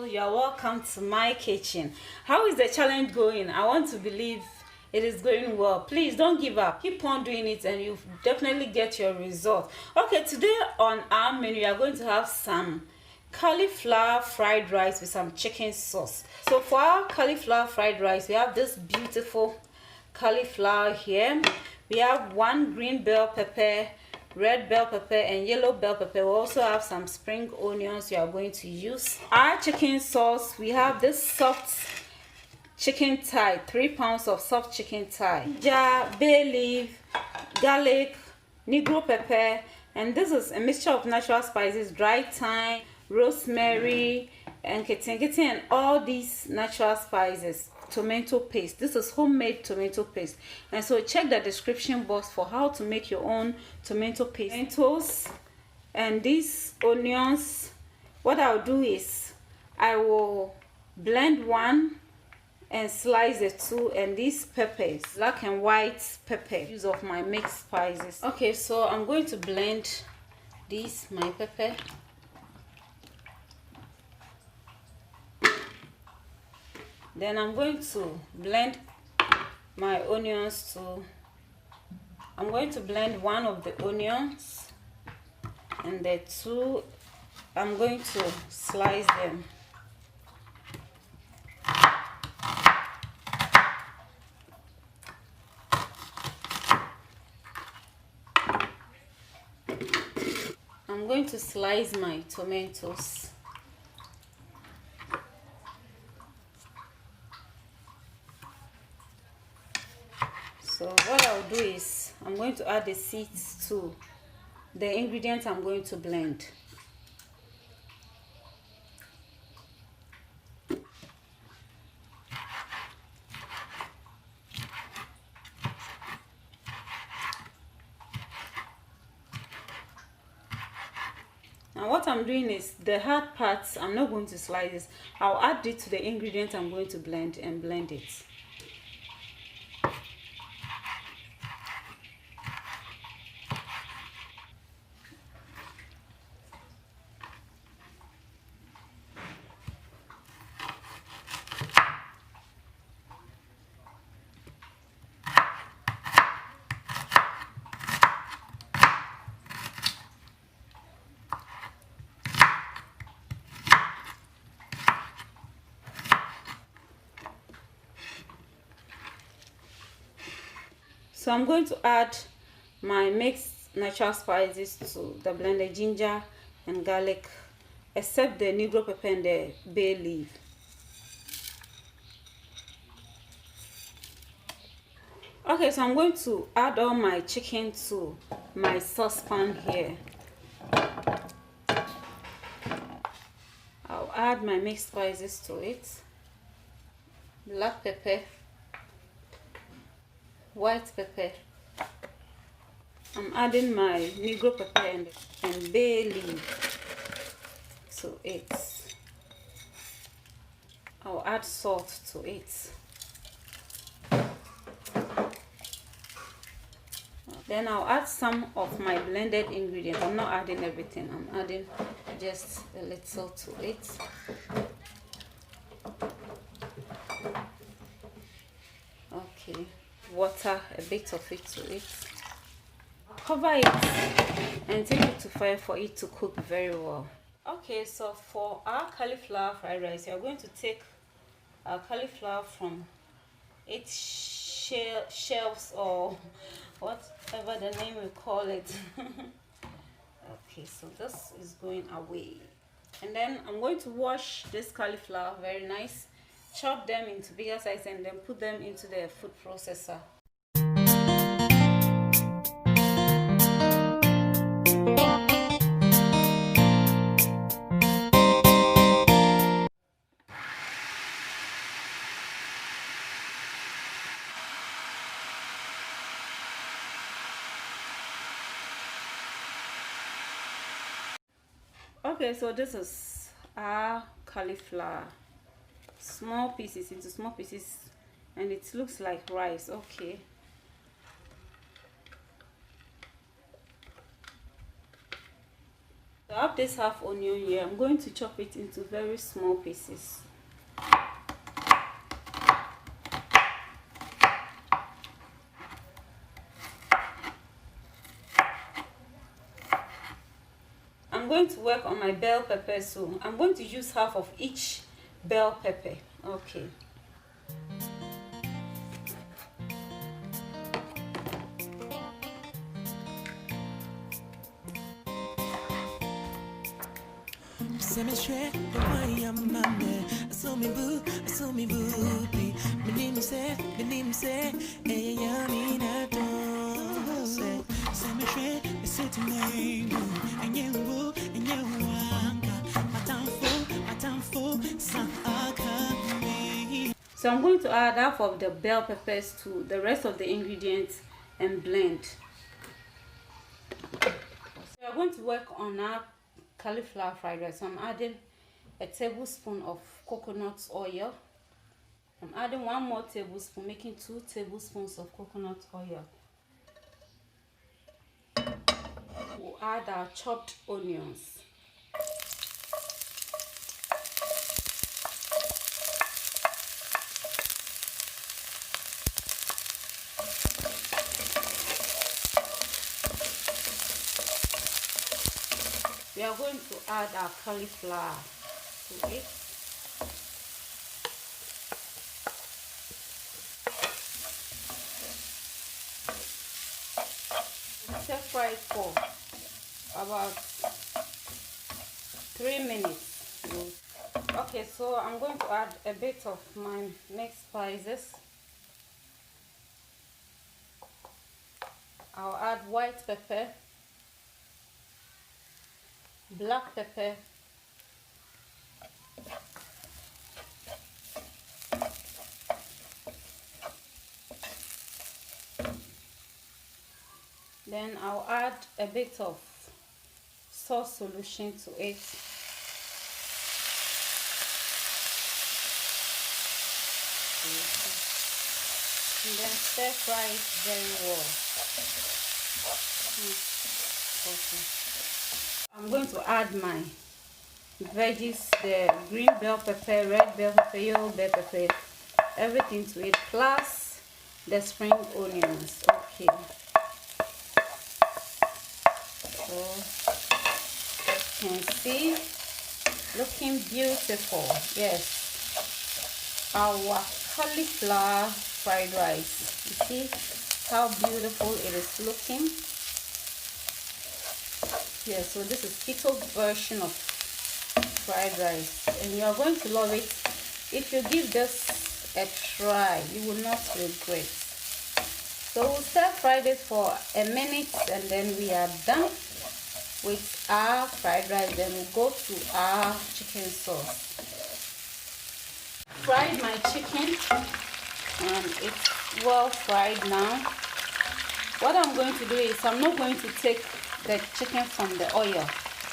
you're welcome to my kitchen. How is the challenge going? I want to believe it is going well. Please don't give up, keep on doing it and you definitely get your result. Okay, today on our menu we are going to have some cauliflower fried rice with some chicken sauce. So for our cauliflower fried rice, we have this beautiful cauliflower here. We have one green bell pepper, red bell pepper and yellow bell pepper. We also have some spring onions we are going to use. Our chicken sauce, we have this soft chicken thigh, 3 pounds of soft chicken thigh, ginger, bay leaf, garlic, negro pepper, and this is a mixture of natural spices, dry thyme, rosemary and ketingiti, and all these natural spices. Tomato paste, this is homemade tomato paste, and so check the description box for how to make your own tomato paste. Tomatoes and these onions, what I'll do is I will blend one and slice the two, and these peppers, black and white pepper, use of my mixed spices. Okay, so I'm going to blend these, my pepper. Then I'm going to blend my onions too. I'm going to blend one of the onions and the two I'm going to slice them. I'm going to slice my tomatoes. So what I'll do is I'm going to add the seeds to the ingredients I'm going to blend. Now what I'm doing is the hard parts, I'm not going to slice this. I'll add it to the ingredients I'm going to blend and blend it. So I'm going to add my mixed natural spices to the blended, ginger and garlic, except the negro pepper and the bay leaf. Okay, so I'm going to add all my chicken to my saucepan here. I'll add my mixed spices to it. Black pepper, white pepper. I'm adding my negro pepper and bay leaf to it. I'll add salt to it. Then I'll add some of my blended ingredients. I'm not adding everything, I'm adding just a little to it. Okay, water, a bit of it to it. Cover it and take it to fire for it to cook very well. Okay, so for our cauliflower fried rice, we are going to take our cauliflower from its shells, or whatever the name we call it. Okay, so this is going away, and then I'm going to wash this cauliflower very nice, chop them into bigger size, and then put them into the food processor. Okay, so this is our cauliflower, small pieces into small pieces, and it looks like rice. Okay, so I have this half onion here. I'm going to chop it into very small pieces. I'm going to work on my bell pepper, so I'm going to use half of each bell pepper. Okay. So I'm going to add half of the bell peppers to the rest of the ingredients and blend. So we're going to work on our cauliflower fried rice. So I'm adding a tablespoon of coconut oil. I'm adding 1 more tablespoon, making 2 tablespoons of coconut oil. We'll add our chopped onions. We are going to add our cauliflower to it. Stir fry it for about 3 minutes. Okay, so I'm going to add a bit of my mixed spices. I'll add white pepper, black pepper, then I'll add a bit of sauce solution to it. And then stir fry it very well. Okay. I'm going to add my veggies, the green bell pepper, red bell pepper, yellow bell pepper, everything to it, plus the spring onions. Okay. So you can see, looking beautiful. Yes, our cauliflower fried rice. You see how beautiful it is looking. Yeah, so this is keto version of fried rice, and you are going to love it. If you give this a try, you will not regret. So we'll stir fry this for a minute, and then we are done with our fried rice. Then we'll go to our chicken sauce. Fried my chicken, and it's well fried now. What I'm going to do is, I'm not going to take the chicken from the oil.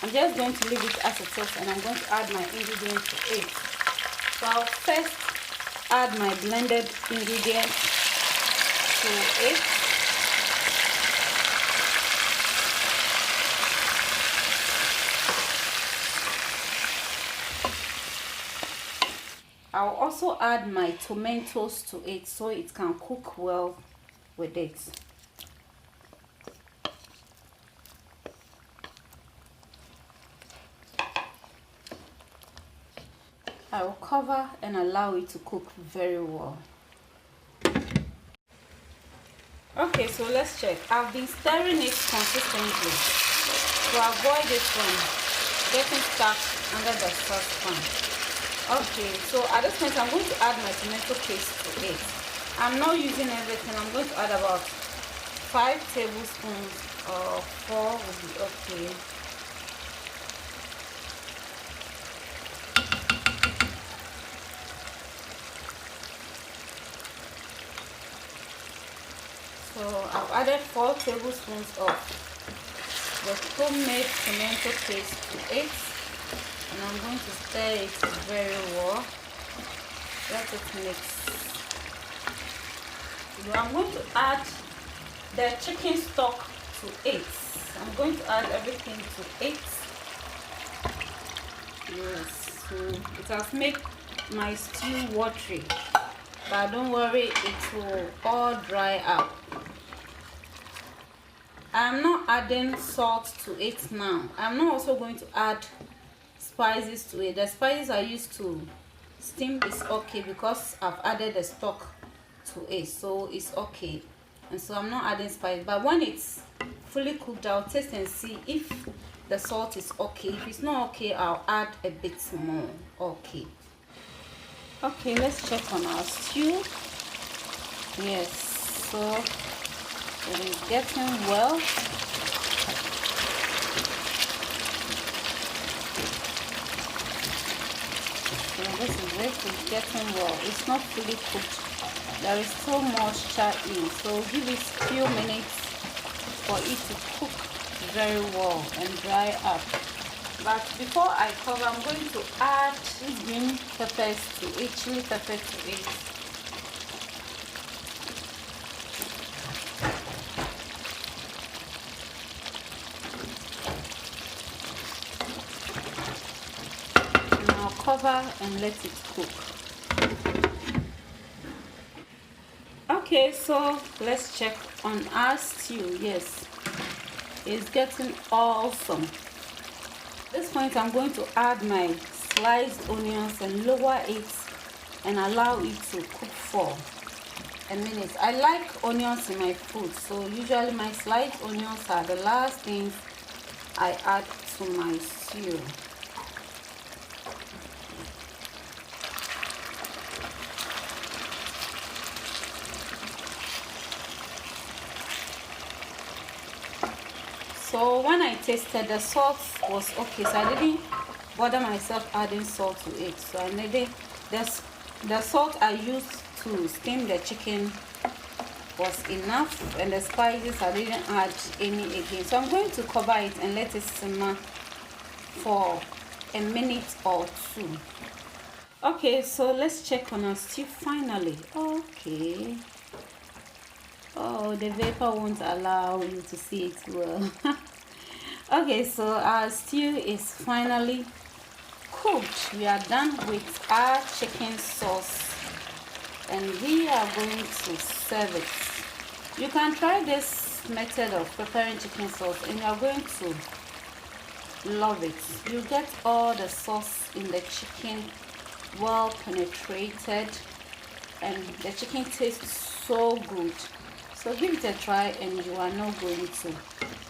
I'm just going to leave it as it is, and I'm going to add my ingredients to it. So I'll first add my blended ingredients to it. I'll also add my tomatoes to it so it can cook well with it. I will cover and allow it to cook very well. Okay, so let's check. I've been stirring it consistently to avoid it from getting stuck under the saucepan. Okay, so at this point I'm going to add my tomato paste to it. I'm not using everything. I'm going to add about 5 tablespoons or 4 will be okay. So I've added 4 tablespoons of the homemade tomato paste to it, and I'm going to stir it very well. Let it mix. So I'm going to add the chicken stock to it. I'm going to add everything to it. Yes, so it has made my stew watery, but don't worry, it will all dry up. I'm not adding salt to it now. I'm not also going to add spices to it. The spices I used to steam is okay because I've added the stock to it, so it's okay. And so I'm not adding spice, but when it's fully cooked, I'll taste and see if the salt is okay. If it's not okay, I'll add a bit more. Okay, let's check on our stew. Yes, so it is getting well. So this is it, it's getting well. It's not fully cooked. There is still moisture in, so give it a few minutes for it to cook very well and dry up. But before I cover, I'm going to add these green peppers to it, chili pepper to it. And I'll cover and let it cook. Okay, so let's check on our stew. Yes, it's getting awesome. At this point, I'm going to add my sliced onions and lower it and allow it to cook for a minute. I like onions in my food, so usually my sliced onions are the last things I add to my stew. So when I tasted, the salt was okay, so I didn't bother myself adding salt to it. So I needed the salt I used to steam the chicken was enough, and the spices I didn't add any again. So I'm going to cover it and let it simmer for a minute or two. Okay, so let's check on our stew finally. Okay. Oh, the vapor won't allow you to see it well. Okay, so our stew is finally cooked. We are done with our chicken sauce and we are going to serve it. You can try this method of preparing chicken sauce and you are going to love it. You get all the sauce in the chicken well penetrated and the chicken tastes so good. So give it a try and you are not going to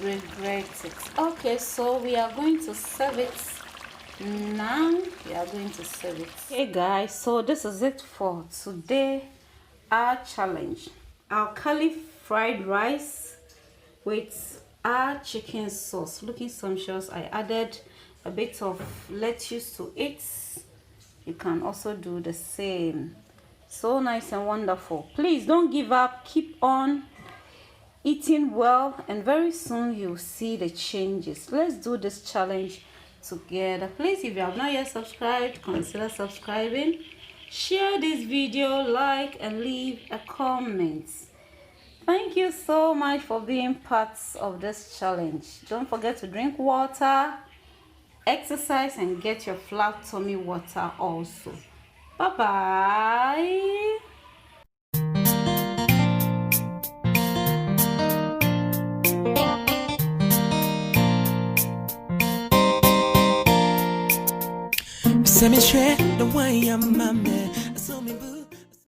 regret it. Okay, so we are going to serve it now. We are going to serve it. Hey guys, so this is it for today. Our challenge, our cauliflower fried rice with our chicken sauce, looking sumptuous. I added a bit of lettuce to it. You can also do the same. So nice and wonderful. Please don't give up, keep on eating well, and very soon you'll see the changes. Let's do this challenge together. Please, if you have not yet subscribed, consider subscribing. Share this video, like, and leave a comment. Thank you so much for being parts of this challenge. Don't forget to drink water, exercise, and get your flat tummy water also. Bye bye. Send me straight the way I'm my man.